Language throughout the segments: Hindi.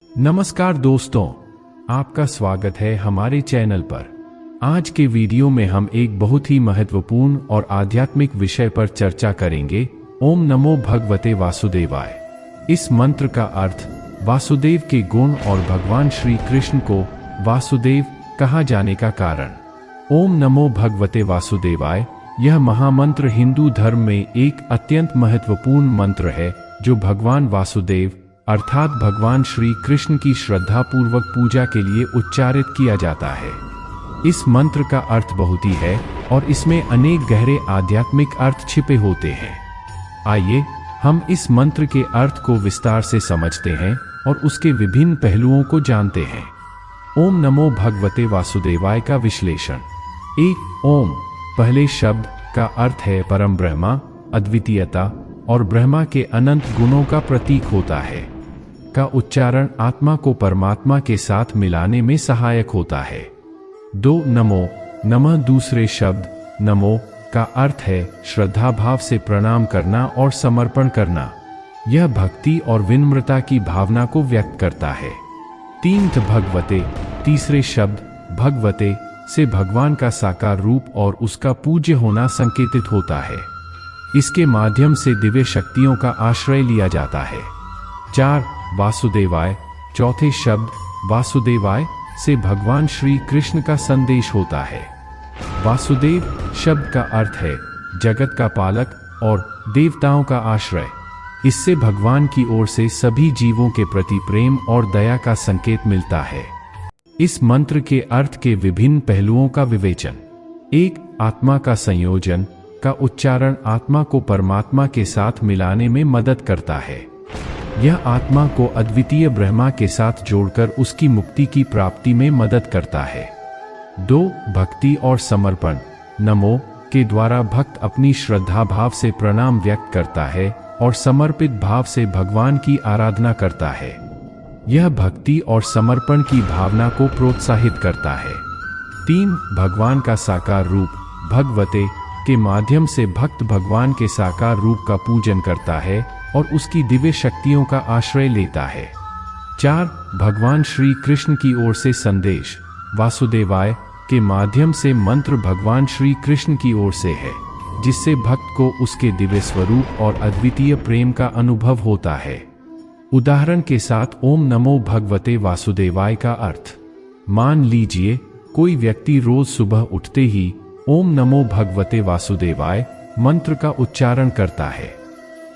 नमस्कार दोस्तों, आपका स्वागत है हमारे चैनल पर। आज के वीडियो में हम एक बहुत ही महत्वपूर्ण और आध्यात्मिक विषय पर चर्चा करेंगे। ओम नमो भगवते वासुदेवाय। इस मंत्र का अर्थ, वासुदेव के गुण और भगवान श्री कृष्ण को वासुदेव कहा जाने का कारण। ओम नमो भगवते वासुदेवाय यह महामंत्र हिंदू धर्म में एक अत्यंत महत्वपूर्ण मंत्र है जो भगवान वासुदेव अर्थात भगवान श्री कृष्ण की श्रद्धापूर्वक पूजा के लिए उच्चारित किया जाता है। इस मंत्र का अर्थ बहुत ही है और इसमें अनेक गहरे आध्यात्मिक अर्थ छिपे होते हैं। आइए हम इस मंत्र के अर्थ को विस्तार से समझते हैं और उसके विभिन्न पहलुओं को जानते हैं। ओम नमो भगवते वासुदेवाय का विश्लेषण। एक ओम पहले शब्द का अर्थ है परम ब्रह्मा, अद्वितीयता और ब्रह्मा के अनंत गुणों का प्रतीक होता है। का उच्चारण आत्मा को परमात्मा के साथ मिलाने में सहायक होता है। दो नमो नमः दूसरे शब्द नमो का अर्थ है श्रद्धा भाव से प्रणाम करना और समर्पण करना। यह भक्ति और विनम्रता की भावना को व्यक्त करता है। तीन भगवते तीसरे शब्द भगवते से भगवान का साकार रूप और उसका पूज्य होना संकेतित होता है। इसके माध्यम से दिव्य शक्तियों का आश्रय लिया जाता है। चार वासुदेवाय चौथे शब्द वासुदेवाय से भगवान श्री कृष्ण का संदेश होता है। वासुदेव शब्द का अर्थ है जगत का पालक और देवताओं का आश्रय। इससे भगवान की ओर से सभी जीवों के प्रति प्रेम और दया का संकेत मिलता है। इस मंत्र के अर्थ के विभिन्न पहलुओं का विवेचन। एक आत्मा का संयोजन का उच्चारण आत्मा को परमात्मा के साथ मिलाने में मदद करता है। यह आत्मा को अद्वितीय ब्रह्मा के साथ जोड़कर उसकी मुक्ति की प्राप्ति में मदद करता है। दो भक्ति और समर्पण नमो के द्वारा भक्त अपनी श्रद्धा भाव से प्रणाम व्यक्त करता है और समर्पित भाव से भगवान की आराधना करता है। यह भक्ति और समर्पण की भावना को प्रोत्साहित करता है। तीन भगवान का साकार रूप भगवते के माध्यम से भक्त भगवान के साकार रूप का पूजन करता है और उसकी दिव्य शक्तियों का आश्रय लेता है। चार भगवान श्री कृष्ण की ओर से संदेश वासुदेवाय के माध्यम से मंत्र भगवान श्री कृष्ण की ओर से है, जिससे भक्त को उसके दिव्य स्वरूप और अद्वितीय प्रेम का अनुभव होता है। उदाहरण के साथ ओम नमो भगवते वासुदेवाय का अर्थ। मान लीजिए कोई व्यक्ति रोज सुबह उठते ही ओम नमो भगवते वासुदेवाय मंत्र का उच्चारण करता है।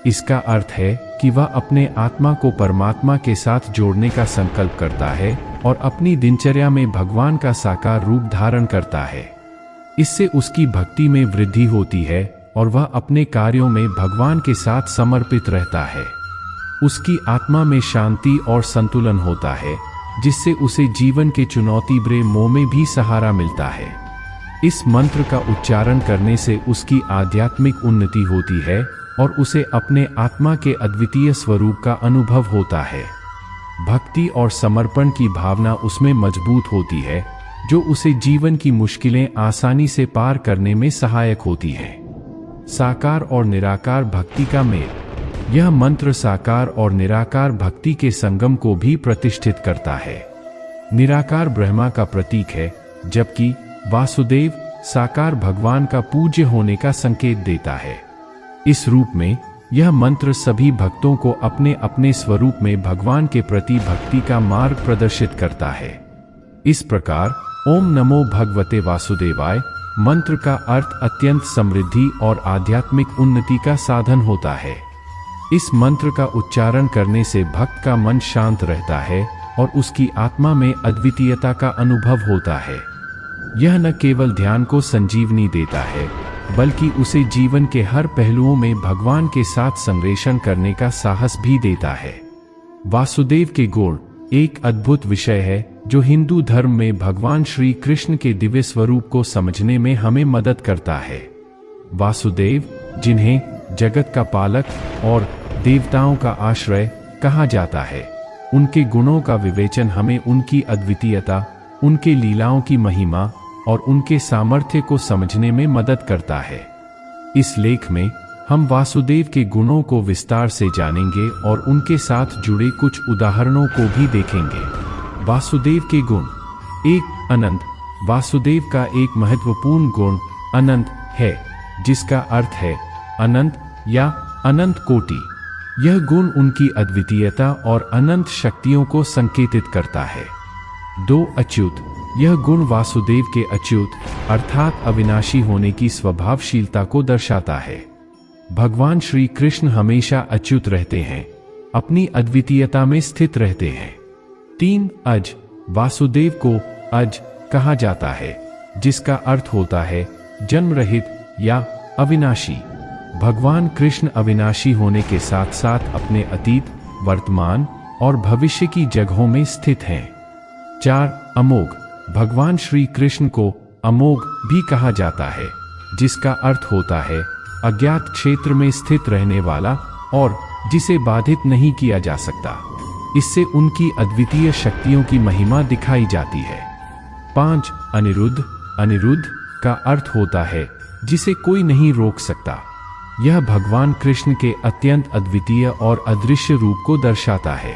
इसका अर्थ है कि वह अपने आत्मा को परमात्मा के साथ जोड़ने का संकल्प करता है और अपनी दिनचर्या में भगवान का साकार रूप धारण करता है। इससे उसकी भक्ति में वृद्धि होती है और वह अपने कार्यों में भगवान के साथ समर्पित रहता है। उसकी आत्मा में शांति और संतुलन होता है, जिससे उसे जीवन के चुनौती भरे मोह में भी सहारा मिलता है। इस मंत्र का उच्चारण करने से उसकी आध्यात्मिक उन्नति होती है और उसे अपने आत्मा के अद्वितीय स्वरूप का अनुभव होता है। भक्ति और समर्पण की भावना उसमें मजबूत होती है, जो उसे जीवन की मुश्किलें आसानी से पार करने में सहायक होती है। साकार और निराकार भक्ति का मेल। यह मंत्र साकार और निराकार भक्ति के संगम को भी प्रतिष्ठित करता है। निराकार ब्रह्मा का प्रतीक है, जबकि वासुदेव साकार भगवान का पूज्य होने का संकेत देता है। इस रूप में यह मंत्र सभी भक्तों को अपने अपने स्वरूप में भगवान के प्रति भक्ति का मार्ग प्रदर्शित करता है। इस प्रकार ओम नमो भगवते वासुदेवाय मंत्र का अर्थ अत्यंत समृद्धि और आध्यात्मिक उन्नति का साधन होता है। इस मंत्र का उच्चारण करने से भक्त का मन शांत रहता है और उसकी आत्मा में अद्वितीयता का अनुभव होता है। यह न केवल ध्यान को संजीवनी देता है, बल्कि उसे जीवन के हर पहलुओं में भगवान के साथ संरेषण करने का साहस भी देता है। वासुदेव के गुण एक अद्भुत विषय है जो हिंदू धर्म में भगवान श्री कृष्ण के दिव्य स्वरूप को समझने में हमें मदद करता है। वासुदेव, जिन्हें जगत का पालक और देवताओं का आश्रय कहा जाता है, उनके गुणों का विवेचन हमें उनकी अद्वितीयता, उनके लीलाओं की महिमा और उनके सामर्थ्य को समझने में मदद करता है। इस लेख में हम वासुदेव के गुणों को विस्तार से जानेंगे और उनके साथ जुड़े कुछ उदाहरणों को भी देखेंगे। वासुदेव के गुण। 1. अनंत। वासुदेव का एक महत्वपूर्ण गुण अनंत है, जिसका अर्थ है अनंत या अनंत कोटि। यह गुण उनकी अद्वितीयता और अनंत शक्तियों को संकेतित करता है। 2. अच्युत। यह गुण वासुदेव के अच्युत अर्थात अविनाशी होने की स्वभावशीलता को दर्शाता है। भगवान श्री कृष्ण हमेशा अच्युत रहते हैं, अपनी अद्वितीयता में स्थित रहते हैं। 3. अज। वासुदेव को अज कहा जाता है, जिसका अर्थ होता है जन्म रहित या अविनाशी। भगवान कृष्ण अविनाशी होने के साथ साथ अपने अतीत, वर्तमान और भविष्य की जगहों में स्थित हैं। 4. अमोघ। भगवान श्री कृष्ण को अमोघ भी कहा जाता है, जिसका अर्थ होता है अज्ञात क्षेत्र में स्थित रहने वाला और जिसे बाधित नहीं किया जा सकता। इससे उनकी अद्वितीय शक्तियों की महिमा दिखाई जाती है। 5. अनिरुद्ध। अनिरुद्ध का अर्थ होता है जिसे कोई नहीं रोक सकता। यह भगवान कृष्ण के अत्यंत अद्वितीय और अदृश्य रूप को दर्शाता है।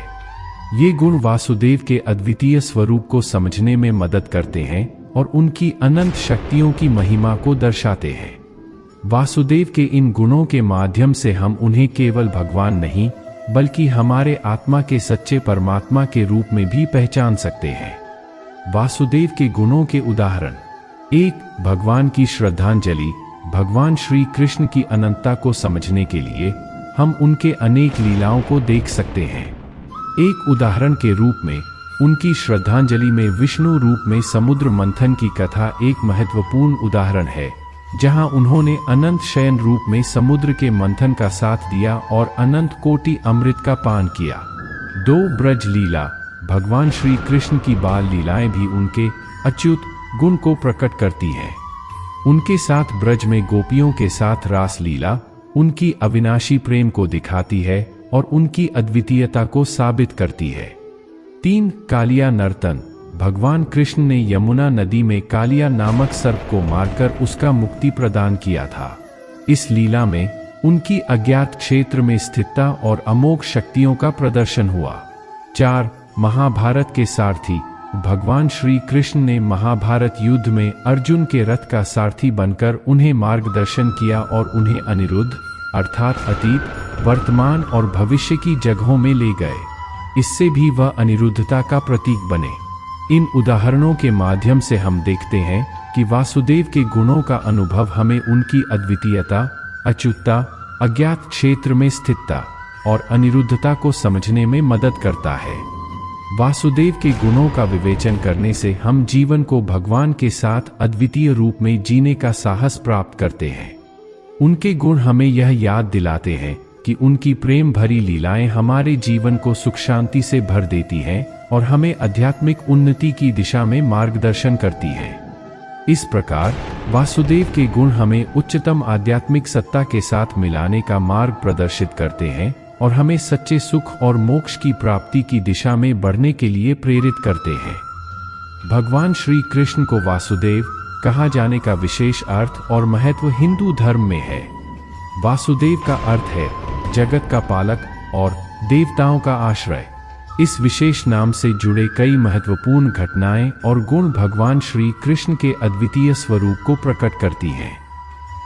ये गुण वासुदेव के अद्वितीय स्वरूप को समझने में मदद करते हैं और उनकी अनंत शक्तियों की महिमा को दर्शाते हैं। वासुदेव के इन गुणों के माध्यम से हम उन्हें केवल भगवान नहीं, बल्कि हमारे आत्मा के सच्चे परमात्मा के रूप में भी पहचान सकते हैं। वासुदेव के गुणों के उदाहरण। 1. भगवान की श्रद्धांजलि। भगवान श्री कृष्ण की अनंतता को समझने के लिए हम उनके अनेक लीलाओं को देख सकते हैं। एक उदाहरण के रूप में उनकी श्रद्धांजलि में विष्णु रूप में समुद्र मंथन की कथा एक महत्वपूर्ण उदाहरण है, जहां उन्होंने अनंत शयन रूप में समुद्र के मंथन का साथ दिया और अनंत कोटि अमृत का पान किया। 2. ब्रज लीला। भगवान श्री कृष्ण की बाल लीलाएं भी उनके अच्युत गुण को प्रकट करती हैं। उनके साथ ब्रज में गोपियों के साथ रास लीला उनकी अविनाशी प्रेम को दिखाती है और उनकी अद्वितीयता को साबित करती है। 3. कालिया नर्तन। भगवान कृष्ण ने यमुना नदी में कालिया नामक सर्प को मारकर उसका मुक्ति प्रदान किया था। इस लीला में उनकी अज्ञात क्षेत्र में स्थिरता और अमोघ शक्तियों का प्रदर्शन हुआ। 4. महाभारत के सारथी। भगवान श्री कृष्ण ने महाभारत युद्ध में अर्जुन के रथ का सारथी बनकर उन्हें मार्गदर्शन किया और उन्हें अनिरुद्ध अर्थात अतीत, वर्तमान और भविष्य की जगहों में ले गए। इससे भी वह अनिरुद्धता का प्रतीक बने। इन उदाहरणों के माध्यम से हम देखते हैं कि वासुदेव के गुणों का अनुभव हमें उनकी अद्वितीयता, अच्युतता, अज्ञात क्षेत्र में स्थिरता और अनिरुद्धता को समझने में मदद करता है। वासुदेव के गुणों का विवेचन करने से हम जीवन को भगवान के साथ अद्वितीय रूप में जीने का साहस प्राप्त करते हैं। उनके गुण हमें यह याद दिलाते हैं कि उनकी प्रेम भरी लीलाएं हमारे जीवन को सुख शांति से भर देती हैं और हमें आध्यात्मिक उन्नति की दिशा में मार्गदर्शन करती हैं। इस प्रकार वासुदेव के गुण हमें उच्चतम आध्यात्मिक सत्ता के साथ मिलाने का मार्ग प्रदर्शित करते हैं और हमें सच्चे सुख और मोक्ष की प्राप्ति की दिशा में बढ़ने के लिए प्रेरित करते हैं। भगवान श्री कृष्ण को वासुदेव कहा जाने का विशेष अर्थ और महत्व हिंदू धर्म में है। वासुदेव का अर्थ है जगत का पालक और देवताओं का आश्रय। इस विशेष नाम से जुड़े कई महत्वपूर्ण घटनाएं और गुण भगवान श्री कृष्ण के अद्वितीय स्वरूप को प्रकट करती हैं।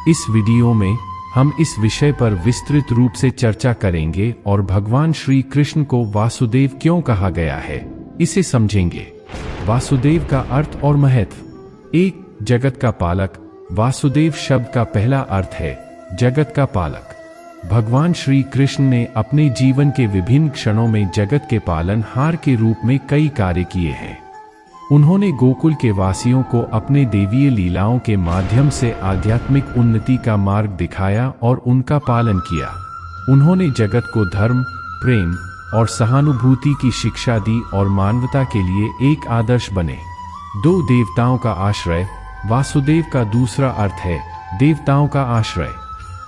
इस वीडियो में हम इस विषय पर विस्तृत रूप से चर्चा करेंगे और भगवान श्री कृष्ण को वासुदेव क्यों कहा गया है, इसे समझेंगे। वासुदेव का अर्थ और महत्व। 1. जगत का पालक। वासुदेव शब्द का पहला अर्थ है जगत का पालक। भगवान श्री कृष्ण ने अपने जीवन के विभिन्न क्षणों में जगत के पालनहार के रूप में कई कार्य किए हैं। उन्होंने गोकुल के वासियों को अपने देवीय लीलाओं के माध्यम से आध्यात्मिक उन्नति का मार्ग दिखाया और उनका पालन किया। उन्होंने जगत को धर्म, प्रेम और सहानुभूति की शिक्षा दी और मानवता के लिए एक आदर्श बने। 2. देवताओं का आश्रय। वासुदेव का दूसरा अर्थ है देवताओं का आश्रय।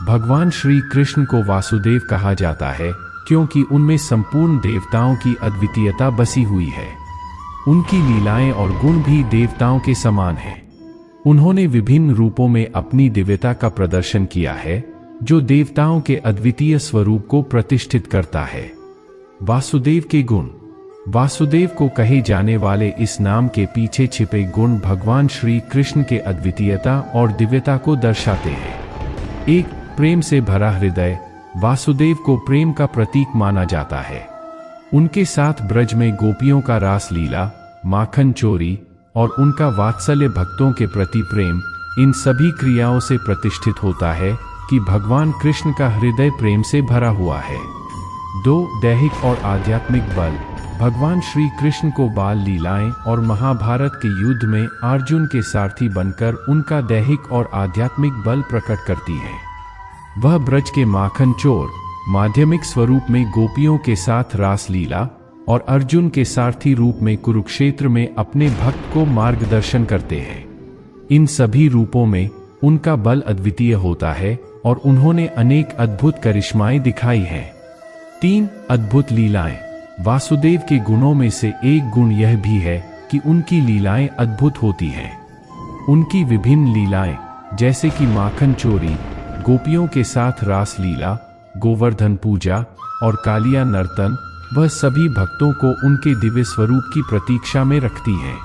भगवान श्री कृष्ण को वासुदेव कहा जाता है क्योंकि उनमें संपूर्ण देवताओं की अद्वितीयता बसी हुई है। उनकी लीलाएं और गुण भी देवताओं के समान हैं। उन्होंने विभिन्न रूपों में अपनी दिव्यता का प्रदर्शन किया है, जो देवताओं के अद्वितीय स्वरूप को प्रतिष्ठित करता है। वासुदेव के गुण। वासुदेव को कहे जाने वाले इस नाम के पीछे छिपे गुण भगवान श्री कृष्ण के अद्वितीयता और दिव्यता को दर्शाते हैं। 1. प्रेम से भरा हृदय। वासुदेव को प्रेम का प्रतीक माना जाता है। उनके साथ ब्रज में गोपियों का रास लीला, माखन चोरी और उनका वात्सल्य भक्तों के प्रति प्रेम, इन सभी क्रियाओं से प्रतिष्ठित होता है कि भगवान कृष्ण का हृदय प्रेम से भरा हुआ है। 2. दैहिक और आध्यात्मिक बल। भगवान श्री कृष्ण को बाल लीलाएं और महाभारत के युद्ध में अर्जुन के सारथी बनकर उनका दैहिक और आध्यात्मिक बल प्रकट करती है। वह ब्रज के माखन चोर माध्यमिक स्वरूप में गोपियों के साथ रास लीला और अर्जुन के सारथी रूप में कुरुक्षेत्र में अपने भक्त को मार्गदर्शन करते हैं। इन सभी रूपों में उनका बल अद्वितीय होता है और उन्होंने अनेक अद्भुत करिश्माएं दिखाई हैं। 3. अद्भुत लीलाएं। वासुदेव के गुणों में से एक गुण यह भी है कि उनकी लीलाएं अद्भुत होती हैं। उनकी विभिन्न लीलाएं जैसे कि माखन चोरी, गोपियों के साथ रास लीला, गोवर्धन पूजा और कालिया नर्तन, वह सभी भक्तों को उनके दिव्य स्वरूप की प्रतीक्षा में रखती हैं।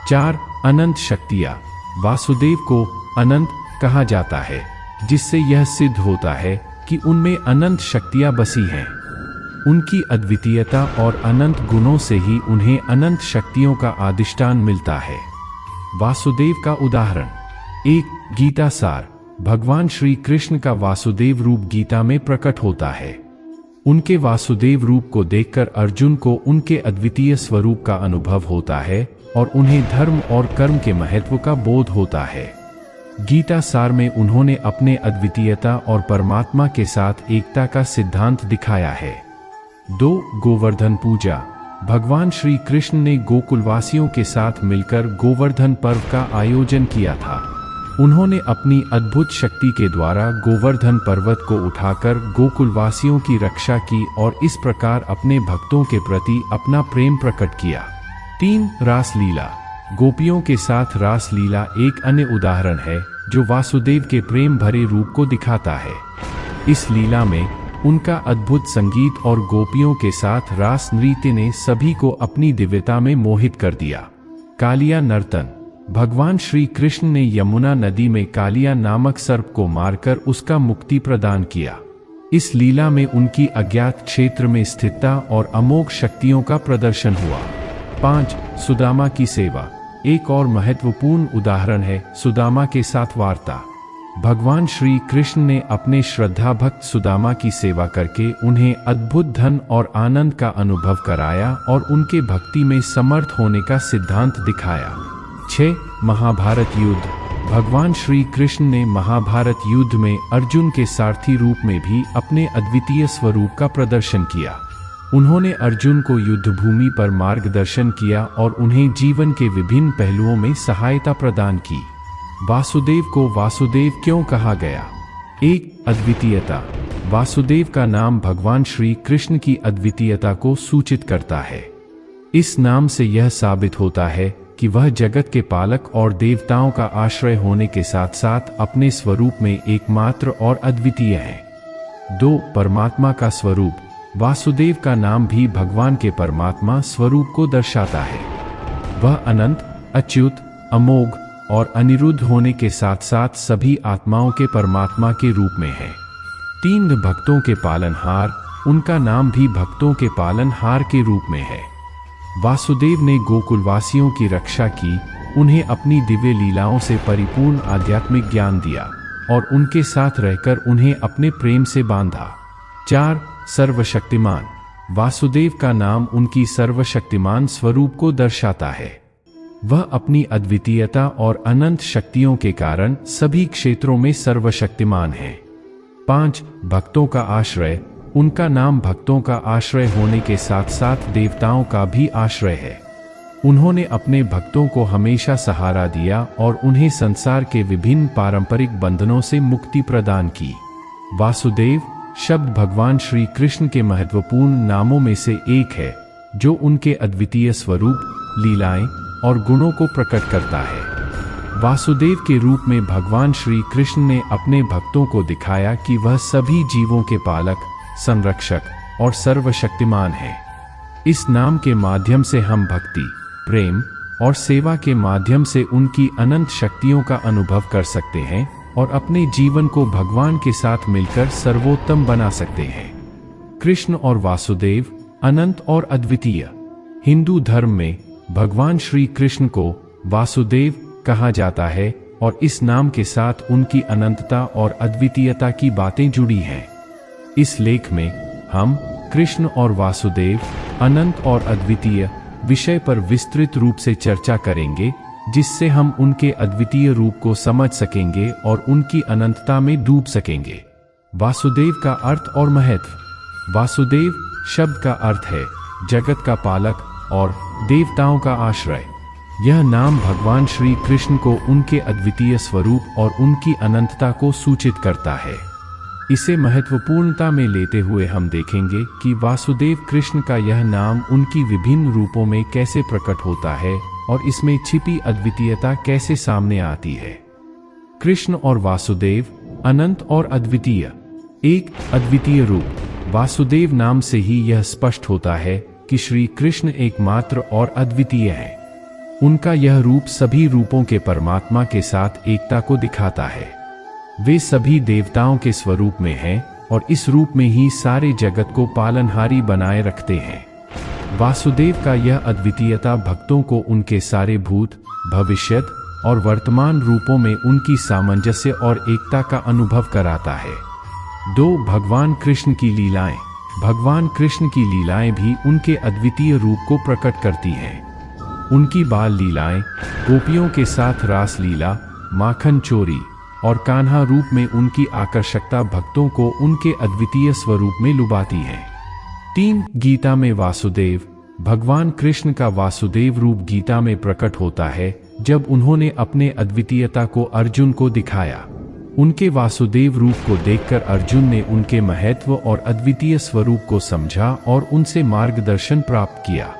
4. अनंत शक्तियाँ। वासुदेव को अनंत कहा जाता है, जिससे यह सिद्ध होता है कि उनमें अनंत शक्तियाँ बसी हैं। उनकी अद्वितीयता और अनंत गुणों से ही उन्हें अनंत शक्तियों का अधिष्ठान मिलता है। वासुदेव का उदाहरण। 1. गीता सार। भगवान श्री कृष्ण का वासुदेव रूप गीता में प्रकट होता है। उनके वासुदेव रूप को देखकर अर्जुन को उनके अद्वितीय स्वरूप का अनुभव होता है और उन्हें धर्म और कर्म के महत्व का बोध होता है। गीता सार में उन्होंने अपने अद्वितीयता और परमात्मा के साथ एकता का सिद्धांत दिखाया है। 2. गोवर्धन पूजा। भगवान श्री कृष्ण ने गोकुलवासियों के साथ मिलकर गोवर्धन पर्व का आयोजन किया था। उन्होंने अपनी अद्भुत शक्ति के द्वारा गोवर्धन पर्वत को उठाकर गोकुलवासियों की रक्षा की और इस प्रकार अपने भक्तों के प्रति अपना प्रेम प्रकट किया। 3. रास लीला। गोपियों के साथ रास लीला एक अन्य उदाहरण है जो वासुदेव के प्रेम भरे रूप को दिखाता है। इस लीला में उनका अद्भुत संगीत और गोपियों के साथ रास नृत्य ने सभी को अपनी दिव्यता में मोहित कर दिया। कालिया नर्तन। भगवान श्री कृष्ण ने यमुना नदी में कालिया नामक सर्प को मारकर उसका मुक्ति प्रदान किया। इस लीला में उनकी अज्ञात क्षेत्र में स्थिरता और अमोघ शक्तियों का प्रदर्शन हुआ। 5. सुदामा की सेवा। एक और महत्वपूर्ण उदाहरण है सुदामा के साथ वार्ता। भगवान श्री कृष्ण ने अपने श्रद्धा भक्त सुदामा की सेवा करके उन्हें अद्भुत धन और आनंद का अनुभव कराया और उनके भक्ति में समर्थ होने का सिद्धांत दिखाया। 6. महाभारत युद्ध। भगवान श्री कृष्ण ने महाभारत युद्ध में अर्जुन के सारथी रूप में भी अपने अद्वितीय स्वरूप का प्रदर्शन किया। उन्होंने अर्जुन को युद्ध भूमि पर मार्गदर्शन किया और उन्हें जीवन के विभिन्न पहलुओं में सहायता प्रदान की। वासुदेव को वासुदेव क्यों कहा गया? 1. अद्वितीयता। वासुदेव का नाम भगवान श्री कृष्ण की अद्वितीयता को सूचित करता है। इस नाम से यह साबित होता है कि वह जगत के पालक और देवताओं का आश्रय होने के साथ साथ अपने स्वरूप में एकमात्र और अद्वितीय है। 2. परमात्मा का स्वरूप। वासुदेव का नाम भी भगवान के परमात्मा स्वरूप को दर्शाता है। वह अनंत, अच्युत, अमोघ और अनिरुद्ध होने के साथ साथ सभी आत्माओं के परमात्मा के रूप में है। 3. भक्तों के पालनहार। उनका नाम भी भक्तों के पालनहार के रूप में है। वासुदेव ने गोकुलवासियों की रक्षा की, उन्हें अपनी दिव्य लीलाओं से परिपूर्ण आध्यात्मिक ज्ञान दिया और उनके साथ रहकर उन्हें अपने प्रेम से बांधा। 4. सर्वशक्तिमान। वासुदेव का नाम उनकी सर्वशक्तिमान स्वरूप को दर्शाता है। वह अपनी अद्वितीयता और अनंत शक्तियों के कारण सभी क्षेत्रों में सर्वशक्तिमान है। 5. भक्तों का आश्रय। उनका नाम भक्तों का आश्रय होने के साथ साथ देवताओं का भी आश्रय है। उन्होंने अपने भक्तों को हमेशा सहारा दिया और उन्हें संसार के विभिन्न पारंपरिक बंधनों से मुक्ति प्रदान की। वासुदेव शब्द भगवान श्री कृष्ण के महत्वपूर्ण नामों में से एक है, जो उनके अद्वितीय स्वरूप, लीलाएं और गुणों को प्रकट करता है। वासुदेव के रूप में भगवान श्री कृष्ण ने अपने भक्तों को दिखाया कि वह सभी जीवों के पालक, संरक्षक और सर्वशक्तिमान है। इस नाम के माध्यम से हम भक्ति, प्रेम और सेवा के माध्यम से उनकी अनंत शक्तियों का अनुभव कर सकते हैं और अपने जीवन को भगवान के साथ मिलकर सर्वोत्तम बना सकते हैं। कृष्ण और वासुदेव अनंत और अद्वितीय। हिंदू धर्म में भगवान श्री कृष्ण को वासुदेव कहा जाता है और इस नाम के साथ उनकी अनंतता और अद्वितीयता की बातें जुड़ी हैं। इस लेख में हम कृष्ण और वासुदेव अनंत और अद्वितीय विषय पर विस्तृत रूप से चर्चा करेंगे, जिससे हम उनके अद्वितीय रूप को समझ सकेंगे और उनकी अनंतता में डूब सकेंगे। वासुदेव का अर्थ और महत्व। वासुदेव शब्द का अर्थ है जगत का पालक और देवताओं का आश्रय। यह नाम भगवान श्री कृष्ण को उनके अद्वितीय स्वरूप और उनकी अनंतता को सूचित करता है। इसे महत्वपूर्णता में लेते हुए हम देखेंगे कि वासुदेव कृष्ण का यह नाम उनकी विभिन्न रूपों में कैसे प्रकट होता है और इसमें छिपी अद्वितीयता कैसे सामने आती है। कृष्ण और वासुदेव अनंत और अद्वितीय। एक अद्वितीय रूप। वासुदेव नाम से ही यह स्पष्ट होता है कि श्री कृष्ण एकमात्र और अद्वितीय है। उनका यह रूप सभी रूपों के परमात्मा के साथ एकता को दिखाता है। वे सभी देवताओं के स्वरूप में हैं और इस रूप में ही सारे जगत को पालनहारी बनाए रखते हैं। वासुदेव का यह अद्वितीयता भक्तों को उनके सारे भूत, भविष्यत और वर्तमान रूपों में उनकी सामंजस्य और एकता का अनुभव कराता है। 2. भगवान कृष्ण की लीलाएं। भगवान कृष्ण की लीलाएं भी उनके अद्वितीय रूप को प्रकट करती हैं। उनकी बाल लीलाएं, गोपियों के साथ रास लीला, माखन चोरी और कान्हा रूप में उनकी आकर्षकता भक्तों को उनके अद्वितीय स्वरूप में लुभाती है। 3. गीता में वासुदेव। भगवान कृष्ण का वासुदेव रूप गीता में प्रकट होता है जब उन्होंने अपने अद्वितीयता को अर्जुन को दिखाया। उनके वासुदेव रूप को देखकर अर्जुन ने उनके महत्व और अद्वितीय स्वरूप को समझा और उनसे मार्गदर्शन प्राप्त किया।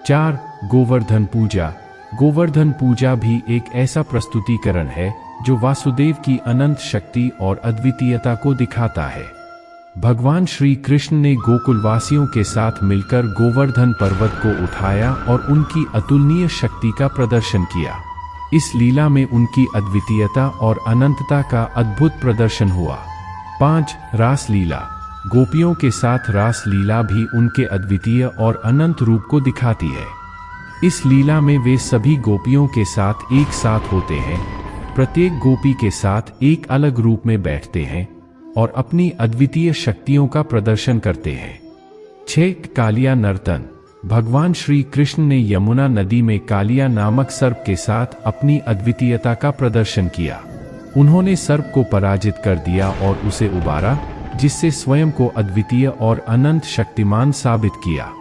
4. गोवर्धन पूजा। गोवर्धन पूजा भी एक ऐसा प्रस्तुतिकरण है जो वासुदेव की अनंत शक्ति और अद्वितीयता को दिखाता है। भगवान श्री कृष्ण ने गोकुलवासियों के साथ मिलकर गोवर्धन पर्वत को उठाया और उनकी अतुलनीय शक्ति का प्रदर्शन किया। इस लीला में उनकी अद्वितीयता और अनंतता का अद्भुत प्रदर्शन हुआ। 5. रास लीला। गोपियों के साथ रास लीला भी उनके अद्वितीय और अनंत रूप को दिखाती है। इस लीला में वे सभी गोपियों के साथ एक साथ होते हैं, प्रत्येक गोपी के साथ एक अलग रूप में बैठते हैं और अपनी अद्वितीय शक्तियों का प्रदर्शन करते हैं। 6. कालिया नर्तन। भगवान श्री कृष्ण ने यमुना नदी में कालिया नामक सर्प के साथ अपनी अद्वितीयता का प्रदर्शन किया। उन्होंने सर्प को पराजित कर दिया और उसे उबारा, जिससे स्वयं को अद्वितीय और अनंत शक्तिमान साबित किया।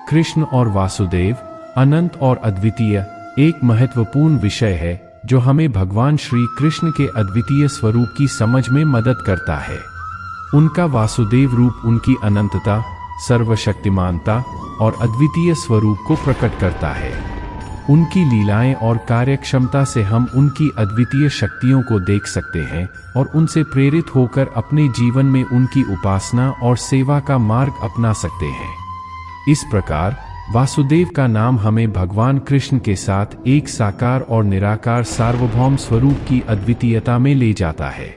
कृष्ण और वासुदेव अनंत और अद्वितीय एक महत्वपूर्ण विषय है जो हमें भगवान श्री कृष्ण के अद्वितीय स्वरूप की समझ में मदद करता है। उनका वासुदेव रूप उनकी अनंतता, सर्वशक्तिमानता और अद्वितीय स्वरूप को प्रकट करता है। उनकी लीलाएं और कार्यक्षमता से हम उनकी अद्वितीय शक्तियों को देख सकते हैं और उनसे प्रेरित होकर अपने जीवन में उनकी उपासना और सेवा का मार्ग अपना सकते हैं। इस प्रकार वासुदेव का नाम हमें भगवान कृष्ण के साथ एक साकार और निराकार सार्वभौम स्वरूप की अद्वितीयता में ले जाता है।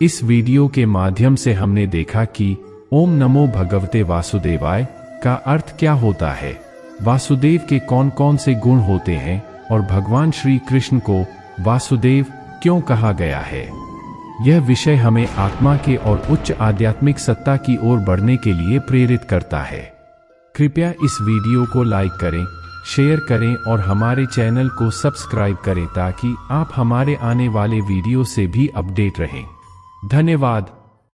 इस वीडियो के माध्यम से हमने देखा कि ओम नमो भगवते वासुदेवाय का अर्थ क्या होता है, वासुदेव के कौन कौन से गुण होते हैं और भगवान श्री कृष्ण को वासुदेव क्यों कहा गया है। यह विषय हमें आत्मा के और उच्च आध्यात्मिक सत्ता की ओर बढ़ने के लिए प्रेरित करता है। कृपया इस वीडियो को लाइक करें, शेयर करें और हमारे चैनल को सब्सक्राइब करें ताकि आप हमारे आने वाले वीडियो से भी अपडेट रहें। धन्यवाद।